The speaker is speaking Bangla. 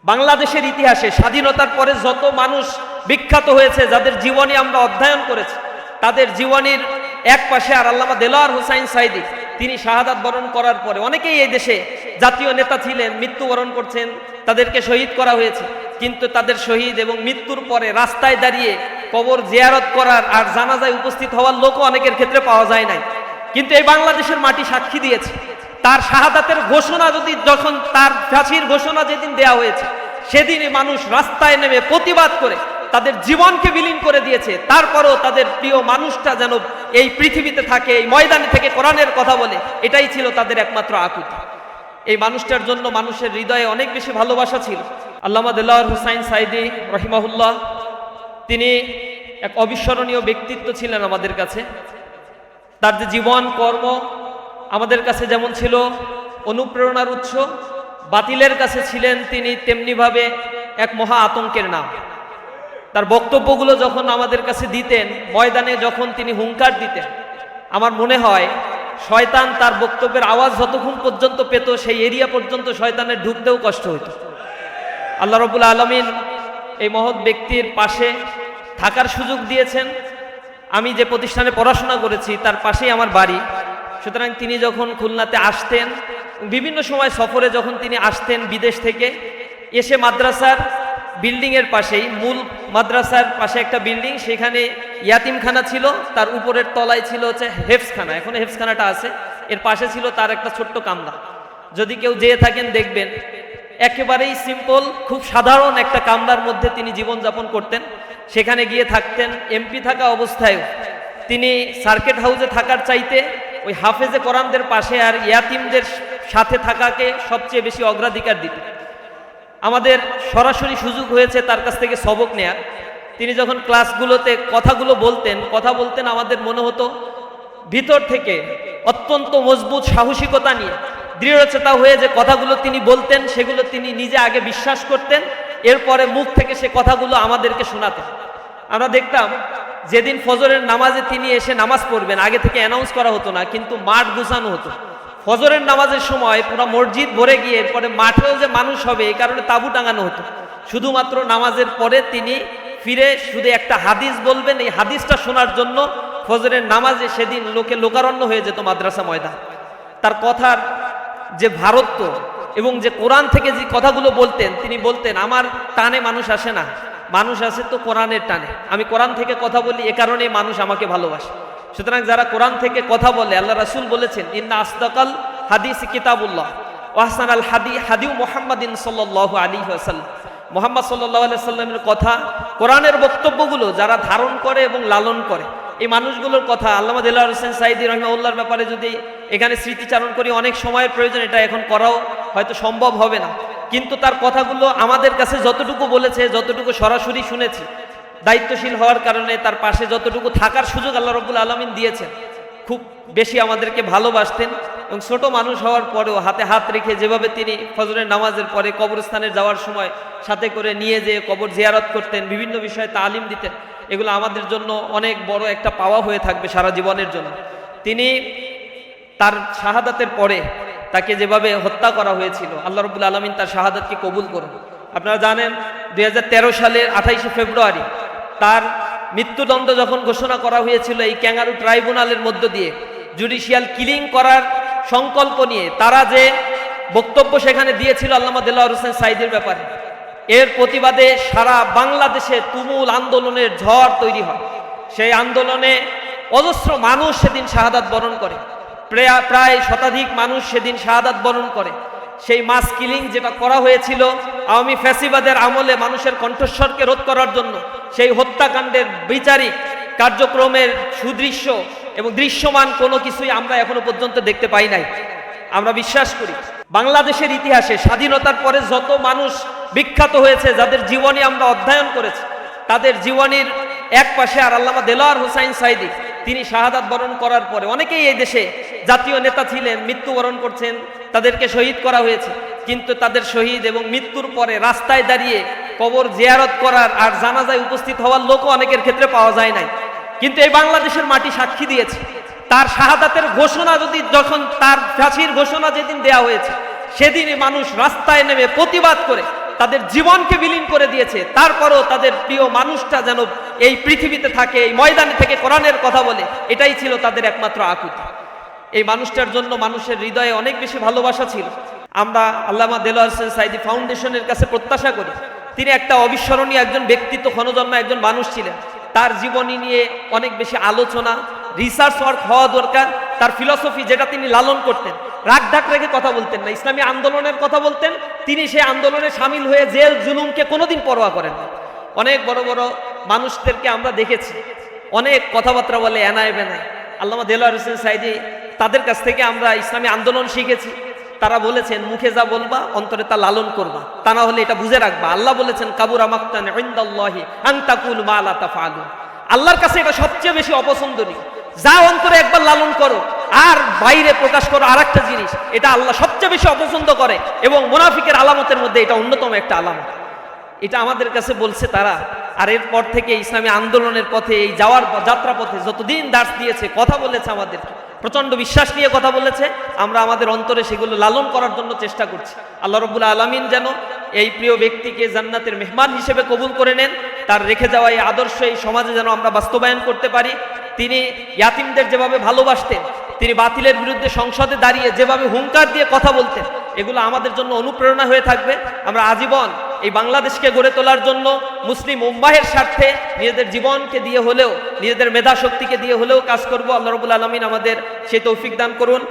বাংলাদেশের ইতিহাসে স্বাধীনতার পরে যত মানুষ বিখ্যাত হয়েছে, যাদের জীবনী আমরা অধ্যয়ন করেছি, তাদের জীবনীর এক পাশে আর আল্লামা দেলোয়ার হোসাইন সাঈদী, তিনি শাহাদাত বরণ করার পরে অনেকেই এই দেশে জাতীয় নেতা ছিলেন, মৃত্যুবরণ করছেন, তাদেরকে শহীদ করা হয়েছে। কিন্তু তাদের শহীদ এবং মৃত্যুর পরে রাস্তায় দাঁড়িয়ে কবর জিয়ারত করার আর জানাজায় উপস্থিত হওয়ার লোকও অনেকের ক্ষেত্রে পাওয়া যায় নাই। কিন্তু এই বাংলাদেশের মাটি সাক্ষী দিয়েছে। তার শাহাদাতের ঘোষণা যখন তার ফাঁসির ঘোষণা যেদিন দেয়া হয়েছে, সেদিনই মানুষ রাস্তায় নেমে প্রতিবাদ করে তাদের জীবনকে বিলীন করে দিয়েছে। তারপরও তাদের প্রিয় মানুষটা যেন এই পৃথিবীতে থাকে, এই ময়দানে থেকে কোরআনের কথা বলে, এটাই ছিল তাদের একমাত্র আকুতি। এই মানুষটার জন্য মানুষের হৃদয়ে অনেক বেশি ভালোবাসা ছিল। আল্লামা দেলোয়ার হোসাইন সাঈদী রহিমাহুল্লাহ, তিনি এক অবিস্মরণীয় ব্যক্তিত্ব ছিলেন আমাদের কাছে। তার যে জীবন কর্ম আমাদের কাছে যেমন ছিল অনুপ্রেরণার উৎস, বাতিলের কাছে ছিলেন তিনি তেমনিভাবে এক মহা আতঙ্কের নাম। তার বক্তব্যগুলো যখন আমাদের কাছে দিতেন, ময়দানে যখন তিনি হুঙ্কার দিতেন, আমার মনে হয় শয়তান তার বক্তব্যের আওয়াজ যতক্ষণ পর্যন্ত পেত, সেই এরিয়া পর্যন্ত শয়তানের ঢুকতেও কষ্ট হইত। আল্লাহ রাব্বুল আলামিন এই মহৎ ব্যক্তির পাশে থাকার সুযোগ দিয়েছেন। আমি যে প্রতিষ্ঠানে পড়াশোনা করেছি তার পাশেই আমার বাড়ি। সুতরাং তিনি যখন খুলনাতে আসতেন, বিভিন্ন সময় সফরে যখন তিনি আসতেন বিদেশ থেকে, এসে মাদ্রাসার বিল্ডিংয়ের পাশেই, মূল মাদ্রাসার পাশে একটা বিল্ডিং, সেখানে ইয়াতিমখানা ছিল, তার উপরের তলায় ছিল হচ্ছে হেফসখানা, এখন হেফসখানাটা আছে, এর পাশে ছিল তার একটা ছোট্ট কামরা। যদি কেউ যেয়ে থাকেন দেখবেন, একেবারেই সিম্পল, খুব সাধারণ একটা কামরার মধ্যে তিনি জীবনযাপন করতেন। সেখানে গিয়ে থাকতেন। এমপি থাকা অবস্থায়ও তিনি সার্কিট হাউসে থাকার চাইতে ওই হাফেজে কোরআনদের পাশে আর ইয়াতিমদের সাথে থাকাকে সবচেয়ে বেশি অগ্রাধিকার দিতেন। আমাদের সরাসরি সুযোগ হয়েছে তার কাছ থেকে সবক নেয়ার। তিনি যখন ক্লাসগুলোতে কথা বলতেন আমাদের মনে হতো ভিতর থেকে অত্যন্ত মজবুত সাহসিকতা নিয়ে, দৃঢ়চেতা হয়ে যে কথাগুলো তিনি বলতেন সেগুলো তিনি নিজে আগে বিশ্বাস করতেন, এরপরে মুখ থেকে সে কথাগুলো আমাদেরকে শোনাতেন। আমরা দেখতাম যেদিন ফজরের নামাজে তিনি এসে নামাজ পড়বেন, আগে থেকে অ্যানাউন্স করা হতো না, কিন্তু মাঠ গুছানো হতো। ফজরের নামাজের সময় পুরো মসজিদ ভরে গিয়ে এরপরে মাঠেও যে মানুষ হবে এই কারণে তাঁবু টাঙানো হতো। শুধুমাত্র নামাজের পরে তিনি ফিরে শুধু একটা হাদিস বলবেন, এই হাদিসটা শোনার জন্য ফজরের নামাজে সেদিন লোকে লোকারণ্য হয়ে যেত মাদ্রাসা ময়দান। তার কথার যে ভারত্ব এবং যে কোরআন থেকে যে কথাগুলো বলতেন, তিনি বলতেন আমার টানে মানুষ আসে না, মানুষ আসে তো কোরআনের টানে। আমি কোরআন থেকে কথা বলি, এ কারণে মানুষ আমাকে ভালোবাসে। সুতরাং যারা কোরআন থেকে কথা বলে, আল্লাহ রাসূল বলেছেন ইন্না আসদাকাল হাদিস কিতাবুল্লাহ ওয়া আহসানাল হাদিউ মুহাম্মাদিন সাল্লাল্লাহু আলাইহি ওয়াসাল্লাম। মুহাম্মদ সাল্লাল্লাহু আলাইহি ওয়াসাল্লামের কথা, কোরআনের বক্তব্যগুলো যারা ধারণ করে এবং লালন করে, এই মানুষগুলোর কথা আল্লামা দেলোয়ার হোসাইন সাঈদী রাহিমাহুল্লাহর ব্যাপারে যদি এখানে স্মৃতিচারণ করি, অনেক সময়ের প্রয়োজন, এটা এখন করাও হয়তো সম্ভব হবে না। কিন্তু তার কথাগুলো আমাদের কাছে যতটুকু বলেছে, যতটুকু সরাসরি শুনেছি, দায়িত্বশীল হওয়ার কারণে তার পাশে যতটুকু থাকার সুযোগ আল্লাহ রাব্বুল আলামিন দিয়েছেন, খুব বেশি আমাদেরকে ভালোবাসতেন। এবং ছোট মানুষ হওয়ার পরেও হাতে হাত রেখে যেভাবে তিনি ফজরের নামাজের পরে কবরস্থানে যাওয়ার সময় সাথে করে নিয়ে যেয়ে কবর জিয়ারত করতেন, বিভিন্ন বিষয়ে তালিম দিতেন, এগুলো আমাদের জন্য অনেক বড় একটা পাওয়া হয়ে থাকবে সারা জীবনের জন্য। তিনি তার শাহাদাতের পরে তাকে যেভাবে হত্যা করা হয়েছিল, আল্লাহ রাব্বুল আলামিন তার শাহাদাতকে কবুল করুন। আপনারা জানেন 2013 সালের 28শে ফেব্রুয়ারি তার মৃত্যুদণ্ড যখন ঘোষণা করা হয়েছিল, এই ক্যাঙ্গারু ট্রাইব্যুনালের মধ্য দিয়ে জুডিশিয়াল কিলিং করার সংকল্প নিয়ে তারা যে বক্তব্য সেখানে দিয়েছিল আল্লামা দেলোয়ার হোসাইন সাঈদীর ব্যাপারে, এর প্রতিবাদে সারা বাংলাদেশে তুমুল আন্দোলনের ঝড় তৈরি হয়। সেই আন্দোলনে অজস্র মানুষ সেদিন শাহাদাত বরণ করে, প্রায় শতাধিক মানুষ সেদিন শাহাদাত বরণ করে। সেই মাস কিলিং যেটা করা হয়েছিল আওয়ামী ফ্যাসিবাদের আমলে মানুষের কণ্ঠস্বরকে রোধ করার জন্য, সেই হত্যাকাণ্ডের বিচারিক কার্যক্রমের সুদৃশ্য এবং দৃশ্যমান কোনো কিছুই আমরা এখনো পর্যন্ত দেখতে পাই নাই। আমরা বিশ্বাস করি বাংলাদেশের ইতিহাসে স্বাধীনতার পরে যত মানুষ বিখ্যাত হয়েছে, যাদের জীবনী আমরা অধ্যয়ন করেছি, তাদের জীবনীর এক পাশে আর আল্লামা দেলোয়ার হোসাইন সাঈদী, তিনি শাহাদাত বরণ করার পরে অনেকেই এই দেশে জাতীয় নেতা ছিলেন, মৃত্যুবরণ করছেন, তাদেরকে শহীদ করা হয়েছে। কিন্তু তাদের শহীদ এবং মৃত্যুর পরে রাস্তায় দাঁড়িয়ে কবর জিয়ারত করার আর জানাজায় উপস্থিত হওয়ার লোকও অনেকের ক্ষেত্রে পাওয়া যায় নাই। কিন্তু এই বাংলাদেশের মাটি সাক্ষী দিয়েছে। তার শাহাদাতের ঘোষণা যখন তার ফাঁসির ঘোষণা যেদিন দেয়া হয়েছে, সেদিনই মানুষ রাস্তায় নেমে প্রতিবাদ করে তাদের জীবনকে বিলীন করে দিয়েছে, তারপরও তাদের প্রিয় মানুষটা যেন এই পৃথিবীতে থাকে, এই ময়দানে থেকে কোরআনের কথা বলে, এটাই ছিল তাদের একমাত্র আকুতি। এই মানুষটার জন্য মানুষের হৃদয়ে অনেক বেশি ভালোবাসা ছিল। আমরা আল্লামা দেলোয়ার হোসেন সাঈদী ফাউন্ডেশনের কাছে প্রত্যাশা করি, তিনি একটা অবিস্মরণীয় একজন ব্যক্তিত্ব, ক্ষণজন্মা একজন মানুষ ছিলেন। তার জীবনী নিয়ে অনেক বেশি আলোচনা, রিসার্চ ওয়ার্ক হওয়া দরকার। তার ফিলসফি যেটা তিনি লালন করতেন, রাগ ঢাক রেখে কথা বলতেন না, ইসলামী আন্দোলনের কথা বলতেন। তিনি সেই আন্দোলনে সামিল হয়ে জেল জুলুমকে কোনোদিন পরোয়া করেন না। অনেক বড় বড় মানুষদেরকে আমরা দেখেছি অনেক কথাবার্তা বলে এনায় বেনায়। আল্লামা দেলোয়ার হোসেন সাঈদী, তাদের কাছ থেকে আমরা ইসলামী আন্দোলন শিখেছি। তারা বলেছেন, মুখে যা বলবা অন্তরে তা লালন করবা, তা না হলে এটা বুঝে রাখবা। আল্লাহ বলেছেন, কাবুরা মাকতান ইনদাল্লাহি আন তাকুলু মা লা তাফআলুন। আল্লাহর কাছে এটা সবচেয়ে বেশি অপছন্দনীয়। যা অন্তরে একবার লালন করো আর বাইরে প্রকাশ করো আরেকটা জিনিস, এটা আল্লাহ সবচেয়ে বেশি অপছন্দ করে, এবং মুনাফিকের আলামতের মধ্যে এটা অন্যতম একটা আলামত। এটা আমাদের কাছে বলছে তারা। আর এরপর থেকে ইসলামী আন্দোলনের পথে, এই যাওয়ার যাত্রা পথে যতদিন দাস দিয়েছে, কথা বলেছে, আমাদের প্রচন্ড বিশ্বাস নিয়ে কথা বলেছে, আমরা আমাদের অন্তরে সেগুলো লালন করার জন্য চেষ্টা করছি। আল্লাহ রাব্বুল আলামিন যেন এই প্রিয় ব্যক্তিকে জান্নাতের মেহমান হিসেবে কবুল করে নেন। তার রেখে যাওয়া এই আদর্শ এই সমাজে যেন আমরা বাস্তবায়ন করতে পারি। তিনি ইয়াতিমদের যেভাবে ভালোবাসতেন, তিনি বাতিলের বিরুদ্ধে সংসদে দাঁড়িয়ে যেভাবে হুঙ্কার দিয়ে কথা বলতেন, এগুলো আমাদের জন্য অনুপ্রেরণা হয়ে থাকবে। আমরা আজীবন এই বাংলাদেশকে গড়ে তোলার জন্য মুসলিম উম্মাহের স্বার্থে নিজেদের জীবনকে দিয়ে হলেও, নিজেদের মেধা শক্তিকে দিয়ে হলেও কাজ করব। আল্লাহ রাব্বুল আলামিন আমাদের সেই তৌফিক দান করুন।